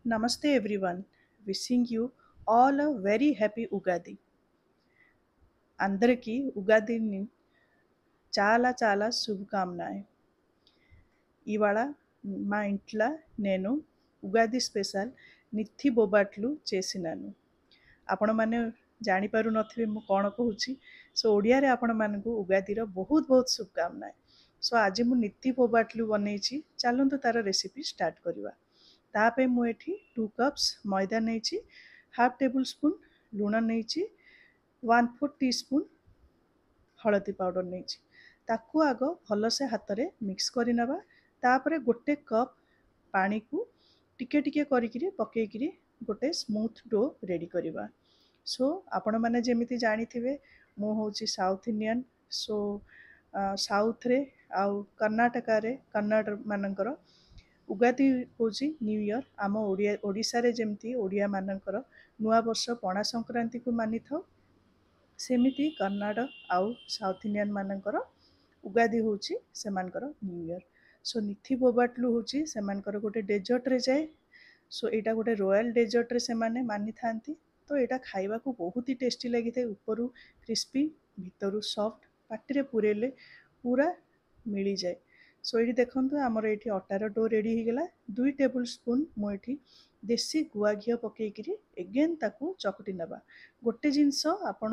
Namaste everyone. Wishing you all a very happy Ugadi. అందరికీ ఉగాదిని చాలా చాలా శుభకామనాలు. ఇవాళ మా ఇంట్లో నేను ఉగాది స్పెషాల్ ନିଥି ବୋବାଟଲୁ చేసినాను. ଆପଣମାନେ ଜାଣିପାରୁନଥିବେ ମୁଁ କ'ଣ କହୁଛି. ସୋ ଓଡ଼ିଆରେ ଆପଣମାନଙ୍କୁ ଉଗାଦିର ବହୁତ ବହୁତ ଶୁଭକାମନା. ସୋ ଆଜି ମୁଁ ନିଥି ବୋବାଟଲୁ ବନେଇଛି. ଚାଲନ୍ତୁ ତାର ରେସିପି ଷ୍ଟାର୍ଟ କରିବା. ତା ପାଇଁ ମୁଁ ଏଠି 2 କପ୍ସ ମଇଦା ନେଇଛି, ହାଫ୍ ଟେବୁଲ୍ ସ୍ପୁନ୍ ଲୁଣ ନେଇଛି, 1/4 ଟିସ୍ପୁନ୍ ହଳଦୀ ପାଉଡ଼ର ନେଇଛି. ତାକୁ ଆଗ ଭଲସେ ହାତରେ ମିକ୍ସ କରିନେବା. ତାପରେ ଗୋଟେ କପ୍ ପାଣିକୁ ଟିକେ ଟିକେ କରିକିରି ପକେଇକିରି ଗୋଟେ ସ୍ମୁଥ୍ ଡୋ ରେଡ଼ି କରିବା. ସୋ ଆପଣମାନେ ଯେମିତି ଜାଣିଥିବେ ମୁଁ ହେଉଛି ସାଉଥ୍ ଇଣ୍ଡିଆନ୍. ସୋ ସାଉଥ୍ରେ ଆଉ କର୍ଣ୍ଣାଟକାରେ କନ୍ନଡ଼ମାନଙ୍କର ଉଗାଦି ହେଉଛି ନ୍ୟୁ ଇୟର୍. ଆମ ଓଡ଼ିଶାରେ ଯେମିତି ଓଡ଼ିଆମାନଙ୍କର ନୂଆବର୍ଷ ପଣା ସଂକ୍ରାନ୍ତିକୁ ମାନିଥାଉ, ସେମିତି କନ୍ନଡ଼ ଆଉ ସାଉଥ୍ ଇଣ୍ଡିଆନ୍ ମାନଙ୍କର ଉଗାଦି ହେଉଛି ସେମାନଙ୍କର ନ୍ୟୁ ଇୟର୍. ସୋ ନିଥି ବୋବାଟଲୁ ହେଉଛି ସେମାନଙ୍କର ଗୋଟେ ଡେଜର୍ଟରେ ଯାଏ. ସୋ ଏଇଟା ଗୋଟେ ରୟାଲ୍ ଡେଜର୍ଟରେ ସେମାନେ ମାନିଥାନ୍ତି. ତ ଏଇଟା ଖାଇବାକୁ ବହୁତ ହି ଟେଷ୍ଟି ଲାଗିଥାଏ. ଉପରୁ କ୍ରିସ୍ପି, ଭିତରୁ ସଫ୍ଟ, ପାଟିରେ ପୁରେଇଲେ ପୁରା ମିଳିଯାଏ. ସୋ ଏଇଠି ଦେଖନ୍ତୁ ଆମର ଏଇଠି ଅଟାର ଡୋ ରେଡ଼ି ହେଇଗଲା. 2 ଟେବୁଲ୍ ସ୍ପୁନ୍ ମୁଁ ଏଠି ଦେଶୀ ଗୁଆ ଘିଅ ପକେଇକିରି ଏଗେନ୍ ତାକୁ ଚକଟି ନେବା. ଗୋଟେ ଜିନିଷ ଆପଣ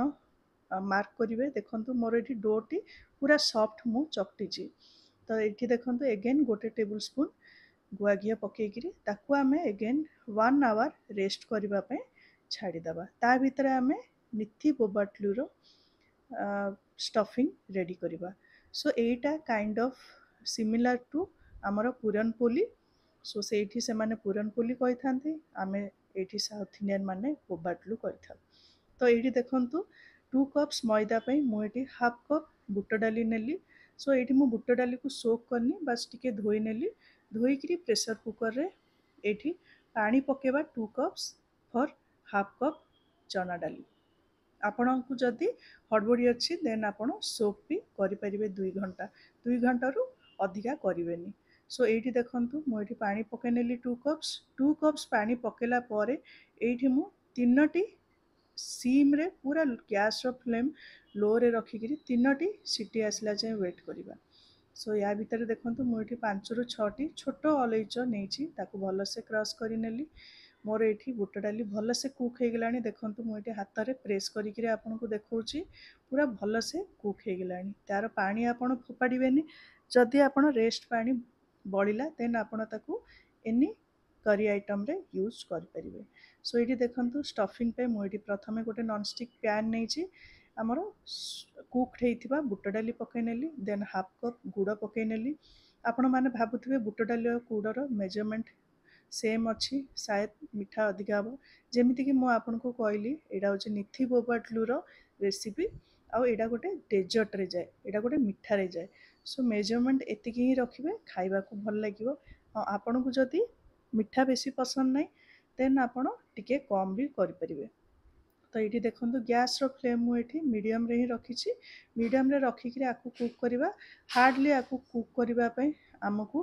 ମାର୍କ କରିବେ, ଦେଖନ୍ତୁ ମୋର ଏଠି ଡୋଟି ପୁରା ସଫ୍ଟ ମୁଁ ଚକଟିଛି. ତ ଏଠି ଦେଖନ୍ତୁ ଏଗେନ୍ ଗୋଟେ ଟେବୁଲ୍ ସ୍ପୁନ୍ ଗୁଆ ଘିଅ ପକେଇକିରି ତାକୁ ଆମେ ଏଗେନ୍ 1 ଆୱାର ରେଷ୍ଟ କରିବା ପାଇଁ ଛାଡ଼ିଦେବା. ତା ଭିତରେ ଆମେ ନିଥି ବୋବାଟଲୁର ଷ୍ଟଫିଂ ରେଡ଼ି କରିବା. ସୋ ଏଇଟା କାଇଣ୍ଡ ଅଫ୍ ସିମିଲାର ଟୁ ଆମର ପୁରନପୋଲି. ସୋ ସେଇଠି ସେମାନେ ପୁରନପୋଲି କହିଥାନ୍ତି, ଆମେ ଏଇଠି ସାଉଥ୍ ଇଣ୍ଡିଆନ୍ ମାନେ ବୋବାଟଲୁ କହିଥାଉ. ତ ଏଇଠି ଦେଖନ୍ତୁ 2 କପ୍ସ ମଇଦା ପାଇଁ ମୁଁ ଏଠି ହାଫ୍ କପ୍ ବୁଟ ଡାଲି ନେଲି. ସୋ ଏଇଠି ମୁଁ ବୁଟ ଡାଲିକୁ ସୋକ୍ କରିନି, ବାସ୍ ଟିକେ ଧୋଇ ନେଲି. ଧୋଇକିରି ପ୍ରେସର କୁକରରେ ଏଇଠି ପାଣି ପକେଇବା 2 କପ୍ସ ଫର୍ ହାଫ୍ କପ୍ ଚଣା ଡାଲି. ଆପଣଙ୍କୁ ଯଦି ହଡ଼ବଡ଼ି ଅଛି ଦେନ୍ ଆପଣ ସୋକ୍ ବି କରିପାରିବେ 2 ଘଣ୍ଟା. 2 ଘଣ୍ଟାରୁ ଅଧିକା କରିବେନି. ସୋ ଏଇଠି ଦେଖନ୍ତୁ ମୁଁ ଏଠି ପାଣି ପକେଇ ନେଲି 2 କପ୍ସ. 2 କପ୍ସ ପାଣି ପକେଇଲା ପରେ ଏଇଠି ମୁଁ 3ଟି ସିମ୍ରେ ପୁରା ଗ୍ୟାସ୍ର ଫ୍ଲେମ୍ ଲୋରେ ରଖିକିରି 3ଟି ସିଟି ଆସିଲା ଯାଏଁ ୱେଟ୍ କରିବା. ସୋ ୟା ଭିତରେ ଦେଖନ୍ତୁ ମୁଁ ଏଠି 5ରୁ 6ଟି ଛୋଟ ଅଳେଇଚ ନେଇଛି, ତାକୁ ଭଲସେ କ୍ରସ୍ କରିନେଲି. ମୋର ଏଠି ବୁଟ ଡାଲି ଭଲସେ କୁକ୍ ହେଇଗଲାଣି. ଦେଖନ୍ତୁ ମୁଁ ଏଠି ହାତରେ ପ୍ରେସ୍ କରିକିରି ଆପଣଙ୍କୁ ଦେଖାଉଛି, ପୁରା ଭଲସେ କୁକ୍ ହେଇଗଲାଣି. ତାର ପାଣି ଆପଣ ଫୋପାଡ଼ିବେନି. ଯଦି ଆପଣ ରେଷ୍ଟ ପାଣି ବଳିଲା ଦେନ୍ ଆପଣ ତାକୁ ଏନି କରି ଆଇଟମ୍ରେ ୟୁଜ୍ କରିପାରିବେ. ସୋ ଏଇଠି ଦେଖନ୍ତୁ ଷ୍ଟଫିଂ ପାଇଁ ମୁଁ ଏଠି ପ୍ରଥମେ ଗୋଟେ ନନ୍ଷ୍ଟିକ୍ ପ୍ୟାନ୍ ନେଇଛି. ଆମର କୁକ୍ଡ ହେଇଥିବା ବୁଟ ଡାଲି ପକେଇ ନେଲି, ଦେନ୍ ହାଫ୍ କପ୍ ଗୁଡ଼ ପକେଇ ନେଲି. ଆପଣମାନେ ଭାବୁଥିବେ ବୁଟ ଡାଲି ଆଉ ଗୁଡ଼ର ମେଜରମେଣ୍ଟ ସେମ୍ ଅଛି, ସାୟଦ ମିଠା ଅଧିକା ହେବ. ଯେମିତିକି ମୁଁ ଆପଣଙ୍କୁ କହିଲି ଏଇଟା ହେଉଛି ନିଥି ବୋବାଟଲୁର ରେସିପି, ଆଉ ଏଇଟା ଗୋଟେ ଡେଜର୍ଟରେ ଯାଏ, ଏଇଟା ଗୋଟେ ମିଠାରେ ଯାଏ. ସୋ ମେଜରମେଣ୍ଟ ଏତିକି ହିଁ ରଖିବେ, ଖାଇବାକୁ ଭଲ ଲାଗିବ. ଆପଣଙ୍କୁ ଯଦି ମିଠା ବେଶୀ ପସନ୍ଦ ନାହିଁ ଦେନ୍ ଆପଣ ଟିକେ କମ୍ ବି କରିପାରିବେ. ତ ଏଇଠି ଦେଖନ୍ତୁ ଗ୍ୟାସ୍ର ଫ୍ଲେମ୍ ମୁଁ ଏଠି ମିଡ଼ିୟମ୍ରେ ହିଁ ରଖିଛି. ମିଡ଼ିୟମ୍ରେ ରଖିକିରି ଆକୁ କୁକ୍ କରିବା. ହାର୍ଡ଼ଲି ଆକୁ କୁକ୍ କରିବା ପାଇଁ ଆମକୁ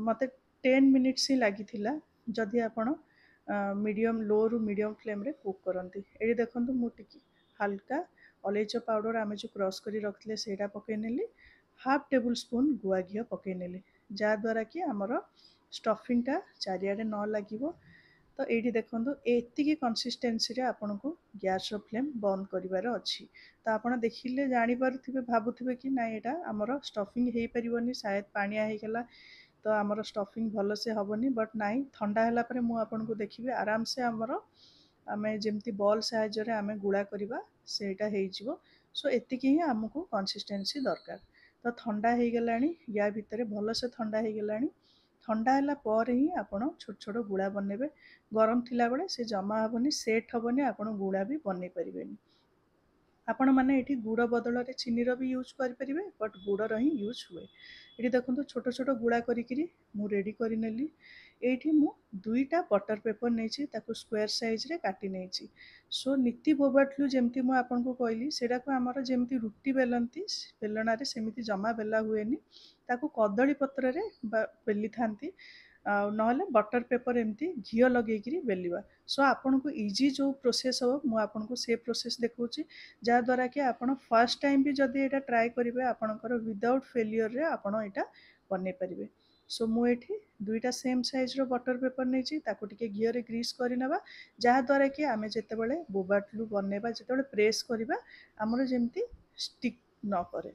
ମୋତେ 10 ମିନିଟ୍ସ ହିଁ ଲାଗିଥିଲା ଯଦି ଆପଣ ଲୋରୁ ମିଡ଼ିୟମ୍ ଫ୍ଲେମ୍ରେ କୁକ୍ କରନ୍ତି. ଏଇଠି ଦେଖନ୍ତୁ ମୁଁ ଟିକେ ହାଲକା ଅଳେଇଚ ପାଉଡ଼ର ଆମେ ଯେଉଁ କ୍ରସ୍ କରି ରଖିଥିଲେ ସେଇଟା ପକେଇ ନେଲି. ହାଫ୍ ଟେବୁଲ୍ ସ୍ପୁନ୍ ଗୁଆ ଘିଅ ପକେଇ ନେଲି, ଯାହାଦ୍ୱାରା କି ଆମର ଷ୍ଟଫିଂଟା ଚାରିଆଡ଼େ ନ ଲାଗିବ. ତ ଏଇଠି ଦେଖନ୍ତୁ ଏତିକି କନସିଷ୍ଟେନ୍ସିରେ ଆପଣଙ୍କୁ ଗ୍ୟାସ୍ର ଫ୍ଲେମ୍ ବନ୍ଦ କରିବାର ଅଛି. ତ ଆପଣ ଦେଖିଲେ ଜାଣିପାରୁଥିବେ, ଭାବୁଥିବେ କି ନାଇଁ ଏଇଟା ଆମର ଷ୍ଟଫିଂ ହେଇପାରିବନି, ସାୟଦ ପାଣିଆ ହେଇଗଲା, ତ ଆମର ଷ୍ଟଫିଂ ଭଲସେ ହେବନି. ବଟ୍ ନାଇଁ, ଥଣ୍ଡା ହେଲା ପରେ ମୁଁ ଆପଣଙ୍କୁ ଦେଖିବି ଆରାମସେ ଆମେ ଯେମିତି ବଲ୍ ସାହାଯ୍ୟରେ ଆମେ ଗୁଳା କରିବା ସେଇଟା ହେଇଯିବ. ସୋ ଏତିକି ହିଁ ଆମକୁ କନସିଷ୍ଟେନ୍ସି ଦରକାର. ତ ଥଣ୍ଡା ହେଇଗଲାଣି, ୟା ଭିତରେ ଭଲସେ ଥଣ୍ଡା ହେଇଗଲାଣି. ଥଣ୍ଡା ହେଲା ପରେ ହିଁ ଆପଣ ଛୋଟ ଛୋଟ ଗୁଳା ବନେଇବେ. ଗରମ ଥିଲାବେଳେ ସେ ଜମା ହେବନି, ସେଟ୍ ହେବନି, ଆପଣ ଗୁଳା ବି ବନେଇ ପାରିବେନି. ଆପଣମାନେ ଏଠି ଗୁଡ଼ ବଦଳରେ ଚିନିର ବି ୟୁଜ୍ କରିପାରିବେ, ବଟ୍ ଗୁଡ଼ର ହିଁ ୟୁଜ୍ ହୁଏ. ଏଠି ଦେଖନ୍ତୁ ଛୋଟ ଛୋଟ ଗୁଳା କରିକିରି ମୁଁ ରେଡ଼ି କରିନେଲି. ଏଇଠି ମୁଁ 2ଟା ବଟର୍ ପେପର୍ ନେଇଛି, ତାକୁ ସ୍କୋୟାର ସାଇଜ୍ରେ କାଟି ନେଇଛି. ସୋ ନିଥି ବୋବାଟଲୁ ଯେମିତି ମୁଁ ଆପଣଙ୍କୁ କହିଲି ସେଇଟାକୁ ଆମର ଯେମିତି ରୁଟି ବେଲନ୍ତି ବେଲଣାରେ, ସେମିତି ଜମା ବେଲା ହୁଏନି, ତାକୁ କଦଳୀ ପତ୍ରରେ ବେଲିଥାନ୍ତି. नहले बटर पेपर एमती घी लगे बेलिया सो आपन को इजी जो प्रोसेस हम मुझे आपन को से प्रोसेस देखा जहाँद्वारा कि आप फर्स्ट टाइम भी जब यहाँ ट्राए करेंगे आपंकर विदाउट फेलियर रे आपन यहाँ बन पारे सो मुझे दुईटा सेम साइज रो बटर पेपर नहीं टे घी ग्रीस करने जहाँद्वारा कि आम जिते बोबाटलू बनवा जिते प्रेस करवा आमर जमी स्टिक न करे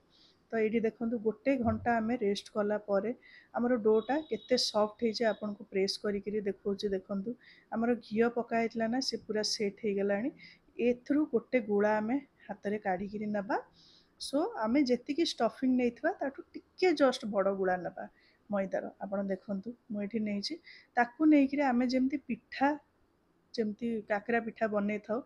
तो ये देखो गोटे घंटा आम रेस्ट कलापर आमर डोटा केते सॉफ्ट होइए आपन को प्रेस करी देखो देखु आमर घी पकाइला ना से पूरा सेट हो गला एथरू गोटे गुड़ा आम हाथ में काढ़ी नवा सो आम जी स्टफिंग नहीं टे जस्ट बड़ गुड़ा नवा मैदार आप देखूँ मुझे नहीं आम जमी पिठा जमती काकरा पिठा बन था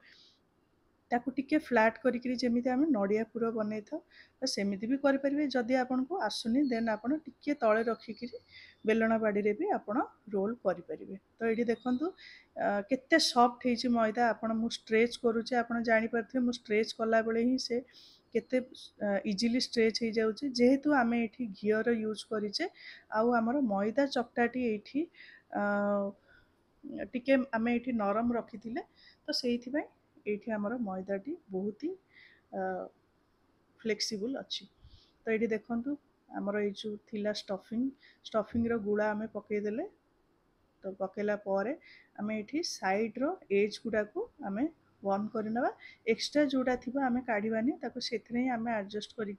ताकू टिके फ्लैट करी जमी आम नड़िया पूर बन था तो सेମିତି भी करें जदि आपन को आसुनी देन आपन टिके तले रखिकी बेलना बाड़ी रे भी आपन रोल करें तो ये देखूँ केते सॉफ्ट होइछि मैदा आपन मु स्ट्रेच करुचे आपन जानि पारथे मु स्ट्रेच कला बेले ही से केते इजीली स्ट्रेच हो जाउछि जेहेतु आम एठी घीर यूज करिचे आउ आमर मैदा चकटाटी एठी टिके आम एठी नरम रखिथिले तो सेइथिबाई एठी आमर मैदाटी बहुत ही फ्लेक्सिबल अच्छी तो ये देखूँ आमर ये जो थिला स्टफिंग रो गुड़ा आम पकईदेले तो पकेला परे आम ये साइड रो एज गुड़ा को आम बंद करने एक्सट्रा जोड़ा थी आम काढ़ानी से आम एडजस्ट करी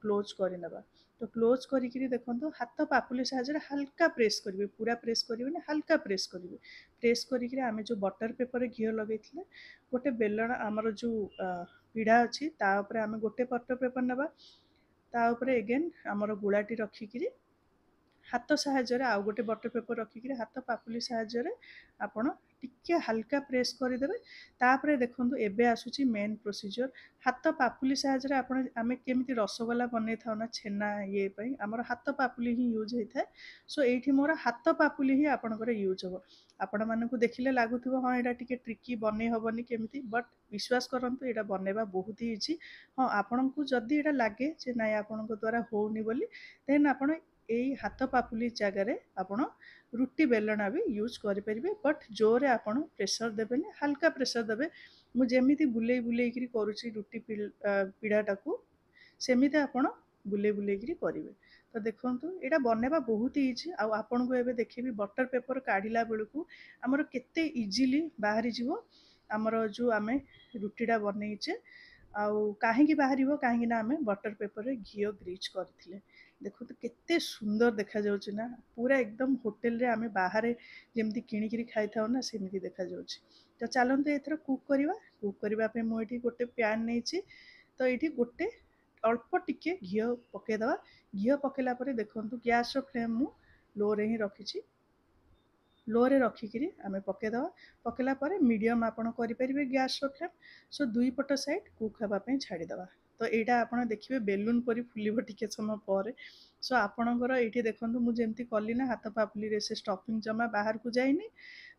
क्लोज करने तो क्लोज करी देखो हाथ पापुली साहाଯ୍य हल्का प्रेस करेंगे पूरा प्रेस करेंगे हल्का प्रेस करेंगे प्रेस करी आम जो बटर पेपर घी लगे गोटे बेलण आमर जो पीढ़ा अच्छी तापर आम गोटे बटर पेपर नवा तापर एगेन आमर गुलाटी रखिकी हाथ साहाଯ୍य आउ गोटे बटर पेपर रखिकी हाथ पापुली साहाଯ୍य आपण टिके हल्का प्रेस करदे तापर देखो एबे आसुची मेन प्रोसीजर हाथ पापुली साहाଯ୍य आपण आम केमी रसगोला बन था ना छेना ये आमर हाथ पापुली ही यूज होता है सो ये मोर हाथ पापुली ही आपंकर यूज हम आपण मानक देखिले लगुव हाँ यहाँ टे ट्रिकी बन हेनी केमी बट विश्वास करंतु यहाँ बनवा बहुत ही इजी हाँ आपण को जदि यहाँ लगे ना आपण द्वारा होनी बोली देन आपण यही हाथ पापुली जगार आपण रुटी बेलना भी यूज करें बट जोरे आपण प्रेसर देवे हल्का प्रेसर देवे मुझे बुले बुले करुच्ची रुटी पीढ़ाटा को सेमिति आपण बुले बुले करेंगे तो देखो यहाँ बनवा बहुत इजी आपन को एबे देखिए बटर पेपर काढ़ला बेलू आमर केते इजीली बाहरी जीवो आमर जो आम रुटीटा बनईचे आउ कहीं बाहर कहीं आम बटर पेपर घी ग्रीच करथिले देखो तो केते सुंदर देखा जाउछि ना पूरा एकदम होटल रे आम बाहर जमी किणिकी खाई था ना सेमती देखा जाउछि तो चलते एथर कुक करने मुझे गोटे पैन नहीं तो ये गोटे अल्प टिके घी पकईदे घी पकेला देखो गैस फ्लेम मु लो रे ही रखी लो रे रखिकी आम पकईदे पकेला मीडियम आपड़ करेंगे गैस फ्लेम सो दुई पट साइड कुक हाँपाई छाड़ीदे तो यहाँ आप देखिए बेलून परी फुल टिके समय पर सो आपणकर ये देखो मुझे कली ना हाथ पापुली से स्टफिंग जमा बाहर को जाइनी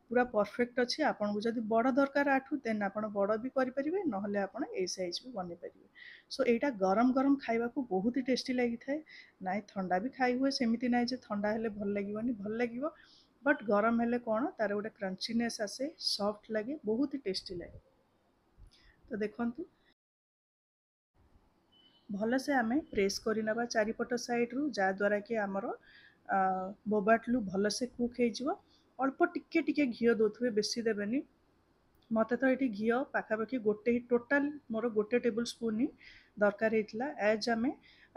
पूरा परफेक्ट अच्छी आपन को जब बड़ दरकार आठू देन आप बड़ भी करेंगे ना आप साइज भी बन पारे सो यहाँ गरम गरम खावा को बहुत ही टेस्टी लगी थाए ना ठंडा भी खाई हुए सेमती ना ठंडा हेल्ले भल लगे भल लगे बट गरम हेल्ले कौन तार गोटे क्रंचीनेस आसे सॉफ्ट लगे बहुत ही टेस्टी लगे तो देखु भल से आम प्रेस करना चारिपट साइड रू जहाँद्वारा कि आमर बोबाटलू भल से कुक हो अल्प टिके टिके घी दौथे बेसी देवेनि मत तो ये घी पाखापाखि गोटे ही टोटाल मोर गोटे टेबल स्पून ही दरकार होता एज आम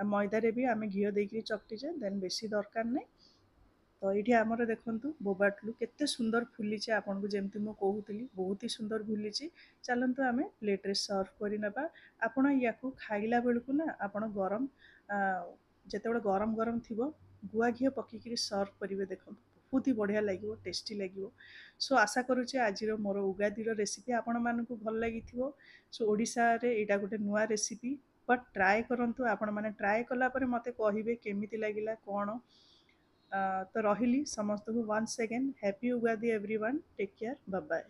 मैदारे भी आम घी देकर चकटीचे देन बेसी दरकार नहीं तो ये आमर देखूँ बोबाटलू केते सुंदर फुली आपन को जमी मुझे कहूली बहुत ही सुंदर फुली चलतु आम प्लेट्रे सर्व करना आपण या खाइला बेलू ना आपण गरम जिते गरम गरम थी गुआ घी पकईकि सर्व करेंगे देखो बहुत ही बढ़िया लगे टेस्टी लगे सो आशा करुचे आज मोर उगादीर रेसिपी आपण मानक भल लगी सो ओडिशा रे एटा गोटे नुआ रेसिपी बट ट्राए करंतु आपण माने ट्राए कला परे मते कहिबे केमिति लागिला कोन तो रहिली समस्त को once again happy Ugadi everyone take care bye bye.